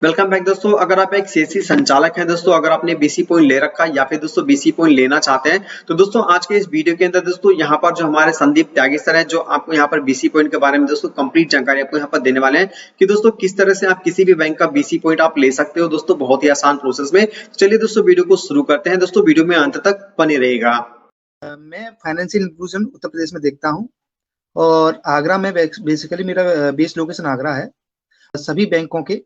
Welcome back दोस्तों। अगर आप एक सीएससी संचालक हैं दोस्तों, अगर आपने बीसी पॉइंट ले रखा है या फिर दोस्तों बीसी पॉइंट लेना चाहते हैं, तो दोस्तों आज के इस वीडियो के अंदर दोस्तों यहाँ पर जो हमारे संदीप त्यागी सर है, जो आपको यहाँ पर बीसी पॉइंट के बारे में दोस्तों कंप्लीट जानकारी आपको यहाँ पर देने वाले हैं कि दोस्तों किस तरह से आप किसी भी बैंक का बीसी पॉइंट आप ले सकते हो दोस्तों, बहुत ही आसान प्रोसेस में। चलिए दोस्तों वीडियो को शुरू करते हैं। दोस्तों वीडियो में अंत तक बने रहेगा। मैं फाइनेंशियल इंक्लूजन उत्तर प्रदेश में देखता हूँ और आगरा में बेसिकली मेरा बेस लोकेशन आगरा है। सभी बैंकों के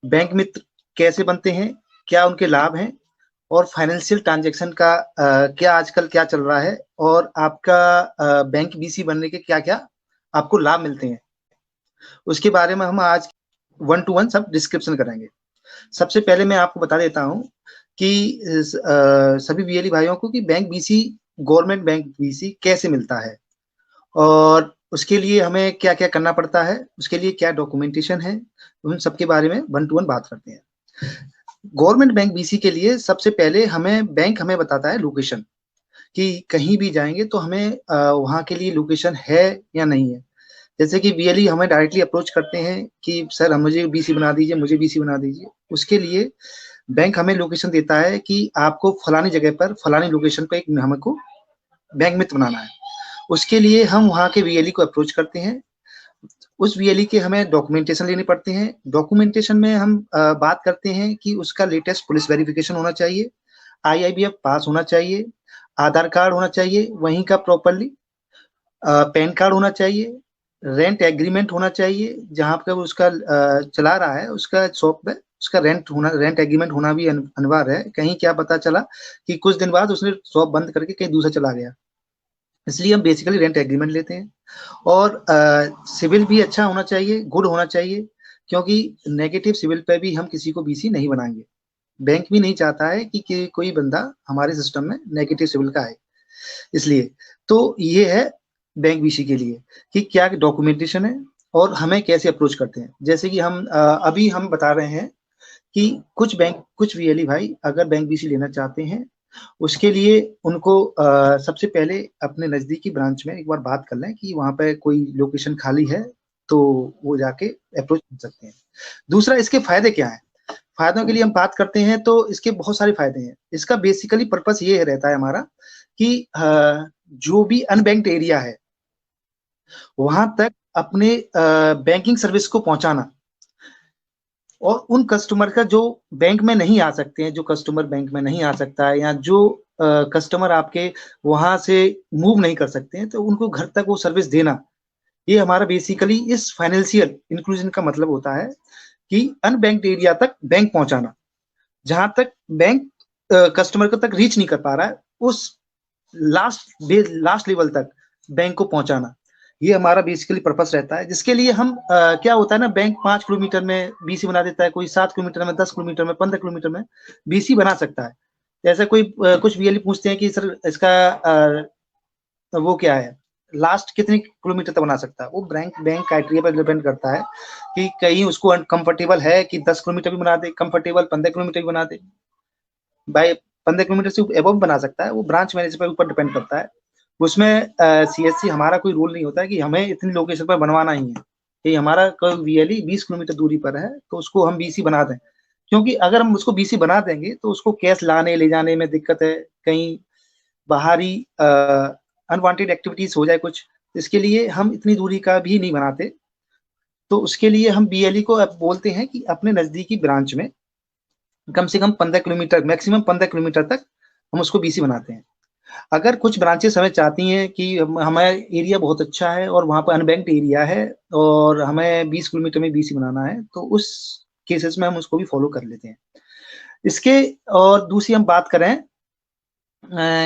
बैंक मित्र कैसे बनते हैं, क्या उनके लाभ हैं और फाइनेंशियल ट्रांजैक्शन का क्या आजकल क्या चल रहा है और आपका बैंक बीसी बनने के क्या क्या आपको लाभ मिलते हैं, उसके बारे में हम आज 1 to 1 सब डिस्क्रिप्शन करेंगे। सबसे पहले मैं आपको बता देता हूँ कि सभी बीएलई भाइयों को कि bank BC, government bank BC कैसे मिलता है और उसके लिए हमें क्या क्या करना पड़ता है, उसके लिए क्या डॉक्यूमेंटेशन है, उन सबके बारे में 1 to 1 बात करते हैं। गवर्नमेंट बैंक बीसी के लिए सबसे पहले बैंक हमें बताता है लोकेशन, कि कहीं भी जाएंगे तो हमें वहाँ के लिए लोकेशन है या नहीं है। जैसे कि बीएलई हमें डायरेक्टली अप्रोच करते हैं कि सर हम मुझे बीसी बना दीजिए, मुझे बीसी बना दीजिए। उसके लिए बैंक हमें लोकेशन देता है कि आपको फलानी जगह पर फलानी लोकेशन पर एक हमको बैंक मित्र बनाना है। उसके लिए हम वहाँ के बीएलई को अप्रोच करते हैं। उस बीएलई के हमें डॉक्यूमेंटेशन लेने पड़ते हैं। डॉक्यूमेंटेशन में हम बात करते हैं कि उसका लेटेस्ट पुलिस वेरिफिकेशन होना चाहिए, आईआईबीएफ पास होना चाहिए, आधार कार्ड होना चाहिए वहीं का प्रॉपरली, पैन कार्ड होना चाहिए, रेंट एग्रीमेंट होना चाहिए, जहाँ पर उसका चला रहा है उसका शॉप पे उसका रेंट एग्रीमेंट होना भी अनिवार्य है। कहीं क्या पता चला कि कुछ दिन बाद उसने शॉप बंद करके कहीं दूसरा चला गया, इसलिए हम बेसिकली रेंट एग्रीमेंट लेते हैं। और सिविल भी अच्छा होना चाहिए, गुड होना चाहिए, क्योंकि नेगेटिव सिविल पे भी हम किसी को बीसी नहीं बनाएंगे। बैंक भी नहीं चाहता है कि कोई बंदा हमारे सिस्टम में नेगेटिव सिविल का है। इसलिए तो ये है बैंक बीसी के लिए कि क्या डॉक्यूमेंटेशन है और हमें कैसे अप्रोच करते हैं। जैसे कि अभी हम बता रहे हैं कि कुछ बीएलई भाई अगर बैंक बीसी लेना चाहते हैं, उसके लिए उनको सबसे पहले अपने नजदीकी ब्रांच में एक बार बात कर लें कि वहां पे कोई लोकेशन खाली है, तो वो जाके अप्रोच कर सकते हैं। दूसरा, इसके फायदे क्या है। फायदों के लिए हम बात करते हैं तो इसके बहुत सारे फायदे हैं। इसका बेसिकली पर्पस ये रहता है हमारा कि जो भी अनबैंक्ड एरिया है वहां तक अपने बैंकिंग सर्विस को पहुंचाना, और उन कस्टमर का जो बैंक में नहीं आ सकते हैं, जो कस्टमर बैंक में नहीं आ सकता है या जो कस्टमर आपके वहां से मूव नहीं कर सकते हैं, तो उनको घर तक वो सर्विस देना, ये हमारा बेसिकली इस फाइनेंशियल इंक्लूजन का मतलब होता है कि अनबैंक्ड एरिया तक बैंक पहुंचाना, जहां तक बैंक कस्टमर को तक रीच नहीं कर पा रहा है, उस लास्ट लेवल तक बैंक को पहुंचाना, ये हमारा बेसिकली पर्पस रहता है। जिसके लिए हम क्या होता है ना, बैंक 5 किलोमीटर में बीसी बना देता है, कोई 7 किलोमीटर में, 10 किलोमीटर में, 15 किलोमीटर में बीसी बना सकता है। जैसे कोई कुछ बीएलई पूछते हैं कि सर इसका वो क्या है, लास्ट कितने किलोमीटर तक बना सकता है। वो बैंक क्राइटेरिया पर डिपेंड करता है कि कहीं उसको कंफर्टेबल है कि 10 किलोमीटर भी बना दे, कंफर्टेबल 15 किलोमीटर भी बना दे, भाई 15 किलोमीटर से एबव बना सकता है। वो ब्रांच मैनेजर पर ऊपर डिपेंड करता है। उसमें सीएससी हमारा कोई रूल नहीं होता है कि हमें इतनी लोकेशन पर बनवाना ही है। कि हमारा कोई बीएलई 20 किलोमीटर दूरी पर है तो उसको हम बीसी बना दें, क्योंकि अगर हम उसको बीसी बना देंगे तो उसको कैश लाने ले जाने में दिक्कत है, कहीं बाहरी अनवांटेड एक्टिविटीज हो जाए कुछ, इसके लिए हम इतनी दूरी का भी नहीं बनाते। तो उसके लिए हम बीएलई को अब बोलते हैं कि अपने नजदीकी ब्रांच में कम से कम 15 किलोमीटर, मैक्सिमम 15 किलोमीटर तक हम उसको बीसी बनाते हैं। अगर कुछ ब्रांचेस हमें चाहती हैं कि हमारा एरिया बहुत अच्छा है और वहां पर अनबैंक्ड एरिया है और हमें 20 किलोमीटर में बीसी बनाना है, तो उस केसेस में हम उसको भी फॉलो कर लेते हैं। इसके और दूसरी हम बात करें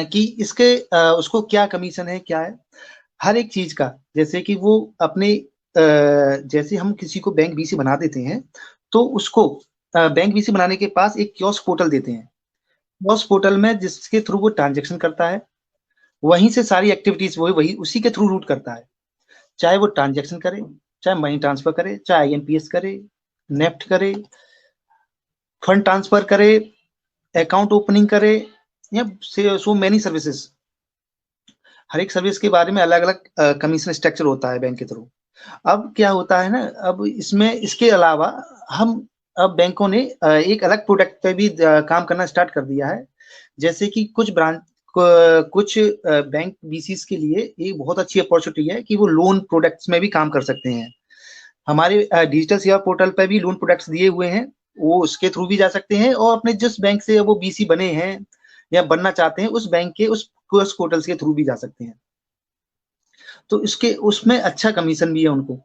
कि इसके उसको क्या कमीशन है, क्या है हर एक चीज का। जैसे कि वो अपने जैसे हम किसी को बैंक बीसी बना देते हैं तो उसको बैंक बीसी बनाने के पास एक कियोस्क पोर्टल देते हैं। कियोस्क पोर्टल में जिसके थ्रू वो ट्रांजेक्शन करता है, वहीं से सारी एक्टिविटीज वही उसी के थ्रू रूट करता है। चाहे वो ट्रांजेक्शन करे, चाहे मनी ट्रांसफर करे, चाहे आईएमपीएस करे, नेफ्ट करे, फंड ट्रांसफर करे, अकाउंट ओपनिंग करे, या सो मेनी सर्विसेज। हर एक सर्विस के बारे में अलग अलग कमीशन स्ट्रक्चर होता है बैंक के थ्रू। अब क्या होता है ना, अब इसमें इसके अलावा हम अब बैंकों ने एक अलग प्रोडक्ट पे भी काम करना स्टार्ट कर दिया है। जैसे कि कुछ बैंक बीसीस के लिए एक बहुत अच्छी अपॉर्चुनिटी है कि वो लोन प्रोडक्ट्स में भी काम कर सकते हैं। हमारे डिजिटल सेवा पोर्टल पर भी लोन प्रोडक्ट्स दिए हुए हैं, वो उसके थ्रू भी जा सकते हैं और अपने जिस बैंक से वो बीसी बने हैं या बनना चाहते हैं उस बैंक के उस पोर्टल के थ्रू भी जा सकते हैं। तो इसके उसमें अच्छा कमीशन भी है उनको।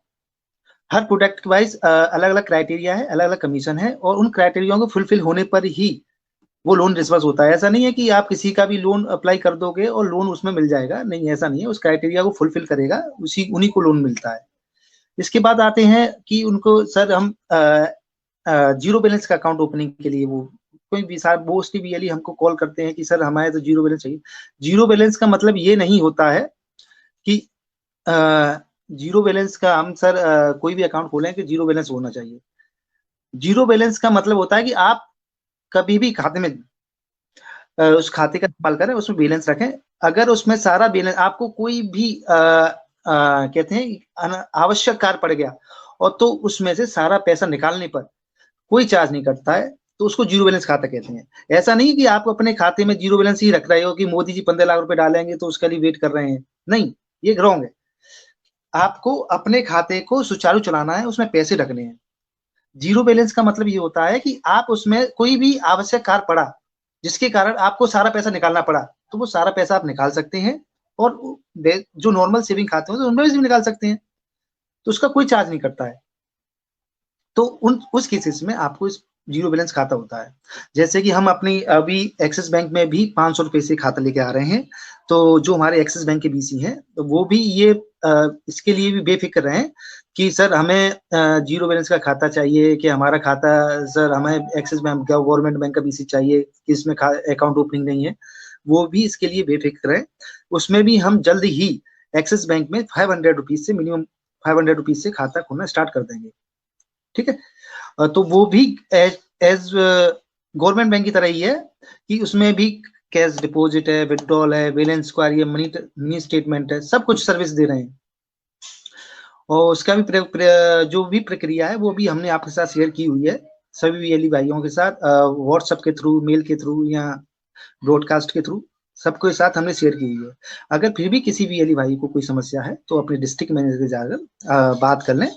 हर प्रोडक्ट वाइज अलग अलग क्राइटेरिया है, अलग अलग कमीशन है और उन क्राइटेरिया को फुलफिल होने पर ही वो लोन डिस्बर्स होता है। ऐसा नहीं है कि आप किसी का भी लोन अप्लाई कर दोगे और लोन उसमें मिल जाएगा, नहीं ऐसा नहीं है। उस क्राइटेरिया को फुलफिल करेगा उन्हीं को लोन मिलता है। इसके बाद आते हैं कि उनको सर हम जीरो बैलेंस का अकाउंट ओपनिंग के लिए वो कोई भी साहब मोस्टली बीएलई हमको कॉल करते हैं कि सर हमारे तो जीरो बैलेंस चाहिए। जीरो बैलेंस का मतलब ये नहीं होता है कि जीरो बैलेंस का हम सर कोई भी अकाउंट खोलें कि जीरो बैलेंस होना चाहिए। जीरो बैलेंस का मतलब होता है कि आप कभी भी खाते में उस खाते का इस्तेमाल करें, उसमें बैलेंस रखें। अगर उसमें सारा बैलेंस आपको कोई भी कहते हैं आवश्यक कार्य पड़ गया और तो उसमें से सारा पैसा निकालने पर कोई चार्ज नहीं कटता है, तो उसको जीरो बैलेंस खाता कहते हैं। ऐसा नहीं कि आप अपने खाते में जीरो बैलेंस ही रख रहे हो कि मोदी जी 15 लाख रुपए डालेंगे तो उसके लिए वेट कर रहे हैं, नहीं, ये रॉन्ग है। आपको अपने खाते को सुचारू चलाना है, उसमें पैसे रखने हैं। जीरो बैलेंस का मतलब ये होता है कि आप उसमें कोई भी आवश्यक कार्य पड़ा जिसके कारण आपको सारा पैसा निकालना पड़ा, तो वो सारा पैसा आप निकाल सकते हैं और जो नॉर्मल सेविंग खाते हैं तो उनमें भी निकाल सकते हैं, तो उसका कोई चार्ज नहीं करता है। तो उस केसेस में आपको इस जीरो बैलेंस खाता होता है। जैसे कि हम अपनी अभी एक्सिस बैंक में भी 500 रुपए से खाता लेके आ रहे हैं, तो जो हमारे एक्सिस बैंक के बीसी हैं तो वो भी ये इसके लिए भी बेफिक्र रहें कि सर हमें जीरो बैलेंस का खाता चाहिए कि हमारा खाता सर हमें एक्सिस बैंक गवर्नमेंट बैंक का बीसी चाहिए कि इसमें अकाउंट ओपनिंग नहीं है, वो भी इसके लिए बेफिक्र है। उसमें भी हम जल्द ही एक्सिस बैंक में 500 रुपीज से मिनिमम 500 रुपीज से खाता खोलना स्टार्ट कर देंगे। ठीक है, तो वो भी एज गवर्नमेंट बैंक की तरह ही है कि उसमें भी कैश डिपॉजिट है, विड्रॉल है, बैलेंस क्वारी है, मनी स्टेटमेंट है, सब कुछ सर्विस दे रहे हैं। और उसका भी जो भी प्रक्रिया है वो भी हमने आपके साथ शेयर की हुई है सभी बीएलई भाइयों के साथ, व्हाट्सएप के थ्रू, मेल के थ्रू या ब्रॉडकास्ट के थ्रू, सबके साथ हमने शेयर की हुई है। अगर फिर भी किसी बीएलई भाई को कोई समस्या है तो अपने डिस्ट्रिक्ट मैनेजर के जाकर बात कर लें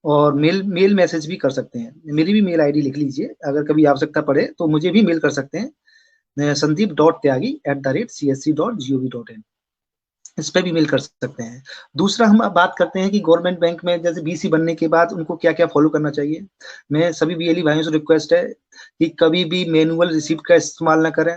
और मेल मैसेज भी कर सकते हैं। मेरी भी मेल आईडी लिख लीजिए, अगर कभी आवश्यकता पड़े तो मुझे भी मेल कर सकते हैं, sandeep.tyagi@csc.gov.in, इस पे भी मेल कर सकते हैं। दूसरा हम अब बात करते हैं कि गवर्नमेंट बैंक में जैसे बीसी बनने के बाद उनको क्या क्या फॉलो करना चाहिए। मैं सभी बीएलई भाइयों से रिक्वेस्ट है कि कभी भी मैनुअल रिसिप्ट का इस्तेमाल ना करें।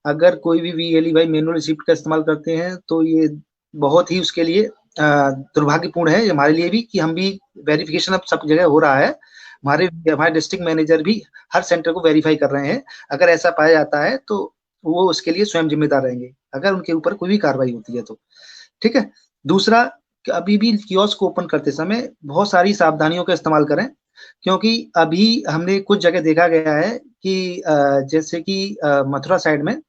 अगर कोई भी बीएलई भाई मैनुअल रिसिप्ट का इस्तेमाल करते हैं तो ये बहुत ही उसके लिए दुर्भाग्यपूर्ण है हमारे लिए भी कि हम भी वेरिफिकेशन अब सब जगह हो रहा है, हमारे डिस्ट्रिक्ट मैनेजर भी हर सेंटर को वेरीफाई कर रहे हैं। अगर ऐसा पाया जाता है तो वो उसके लिए स्वयं जिम्मेदार रहेंगे अगर उनके ऊपर कोई भी कार्रवाई होती है तो। ठीक है, दूसरा अभी भी कियोस्क को ओपन करते समय बहुत सारी सावधानियों का इस्तेमाल करें, क्योंकि अभी हमने कुछ जगह देखा गया है कि जैसे कि मथुरा साइड में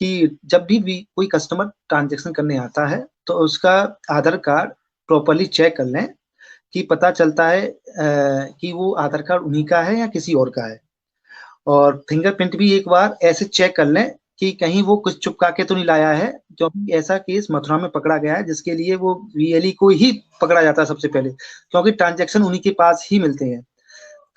कि जब भी कोई कस्टमर ट्रांजेक्शन करने आता है तो उसका आधार कार्ड प्रॉपरली चेक कर लें कि पता चलता है कि वो आधार कार्ड उन्हीं का है या किसी और का है। और फिंगरप्रिंट भी एक बार ऐसे चेक कर लें कि कहीं वो कुछ चुपका के तो नहीं लाया है, क्योंकि ऐसा केस मथुरा में पकड़ा गया है जिसके लिए वो बीएलई को ही पकड़ा जाता है सबसे पहले, क्योंकि ट्रांजेक्शन उन्हीं के पास ही मिलते हैं।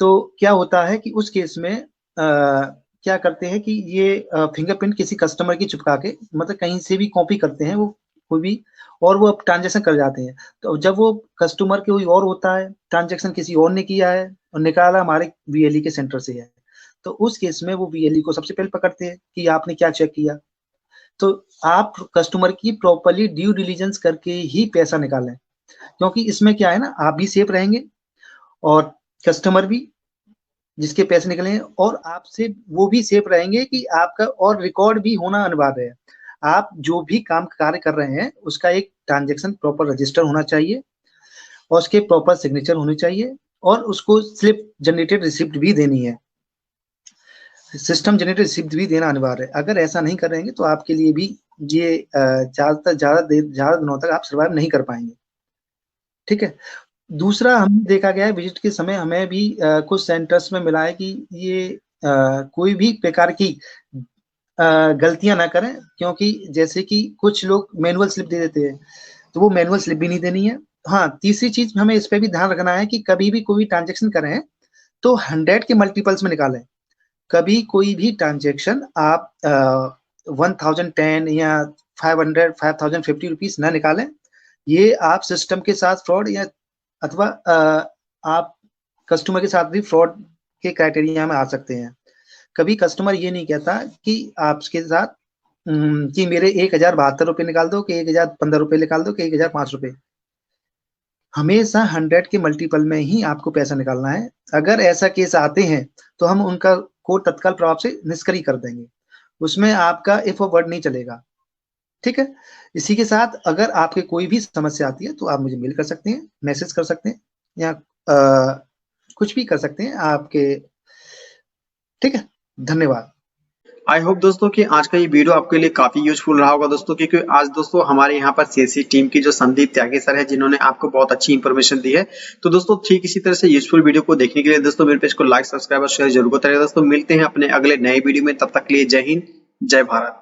तो क्या होता है कि उस केस में क्या करते हैं कि ये फिंगरप्रिंट किसी कस्टमर की चिपका के मतलब कहीं से भी कॉपी करते हैं वो कोई भी, और वो ट्रांजेक्शन कर जाते हैं। तो जब वो कस्टमर कोई और होता है, ट्रांजेक्शन किसी और ने किया है और निकाला हमारे बीएलई के सेंटर से है, तो उस केस में वो बीएलई को सबसे पहले पकड़ते हैं कि आपने क्या चेक किया। तो आप कस्टमर की प्रॉपरली ड्यू डिलीजेंस करके ही पैसा निकालें, क्योंकि इसमें क्या है ना, आप भी सेफ रहेंगे और कस्टमर भी जिसके पैसे निकले हैं, और आपसे वो भी सेफ रहेंगे कि आपका और रिकॉर्ड भी होना अनिवार्य है। आप जो भी काम कार्य कर रहे हैं उसका एक ट्रांजेक्शन प्रॉपर रजिस्टर होना चाहिए और उसके प्रॉपर सिग्नेचर होने चाहिए और उसको स्लिप जनरेटेड रिसिप्ट भी देनी है, सिस्टम जनरेटेड रिसिप्ट भी देना अनिवार्य है। अगर ऐसा नहीं करेंगे तो आपके लिए भी ये ज्यादा दिनों तक आप सर्वाइव नहीं कर पाएंगे। ठीक है, दूसरा हमने देखा गया है विजिट के समय हमें भी कुछ सेंटर्स में मिला है कि ये कोई भी प्रकार की गलतियां ना करें, क्योंकि जैसे कि कुछ लोग मैनुअल स्लिप दे देते हैं, तो वो मैनुअल स्लिप भी नहीं देनी है। हाँ, तीसरी चीज हमें इस पे भी ध्यान रखना है कि कभी भी कोई ट्रांजेक्शन करें तो 100 के मल्टीपल्स में निकालें। कभी कोई भी ट्रांजेक्शन आप 1010 या 500 5050 रुपीज ना निकालें। ये आप सिस्टम के साथ फ्रॉड या अथवा आप कस्टमर के साथ भी फ्रॉड के क्राइटेरिया में आ सकते हैं। कभी कस्टमर ये नहीं कहता कि आपके साथ कि मेरे 1072 रुपये निकाल दो, कि 1015 रुपये निकाल दो, कि 1005 रुपये। हमेशा 100 के मल्टीपल में ही आपको पैसा निकालना है। अगर ऐसा केस आते हैं तो हम उनका कोड तत्काल प्रभाव से निष्क्रिय कर देंगे, उसमें आपका इफ वर्ड नहीं चलेगा। ठीक है, इसी के साथ अगर आपके कोई भी समस्या आती है तो आप मुझे मेल कर सकते हैं, मैसेज कर सकते हैं, या कुछ भी कर सकते हैं आपके। ठीक है, धन्यवाद। आई होप दोस्तों कि आज का ये वीडियो आपके लिए काफी यूजफुल रहा होगा दोस्तों, क्योंकि आज दोस्तों हमारे यहाँ पर सीएससी टीम की जो संदीप त्यागी सर है, जिन्होंने आपको बहुत अच्छी इंफॉर्मेशन दी है। तो दोस्तों ठीक इसी तरह से यूजफुल वीडियो को देखने के लिए दोस्तों मेरे पेज को लाइक, सब्सक्राइब और शेयर जरूर करते रहिए दोस्तों। मिलते हैं अपने अगले नए वीडियो में, तब तक के लिए जय हिंद, जय भारत।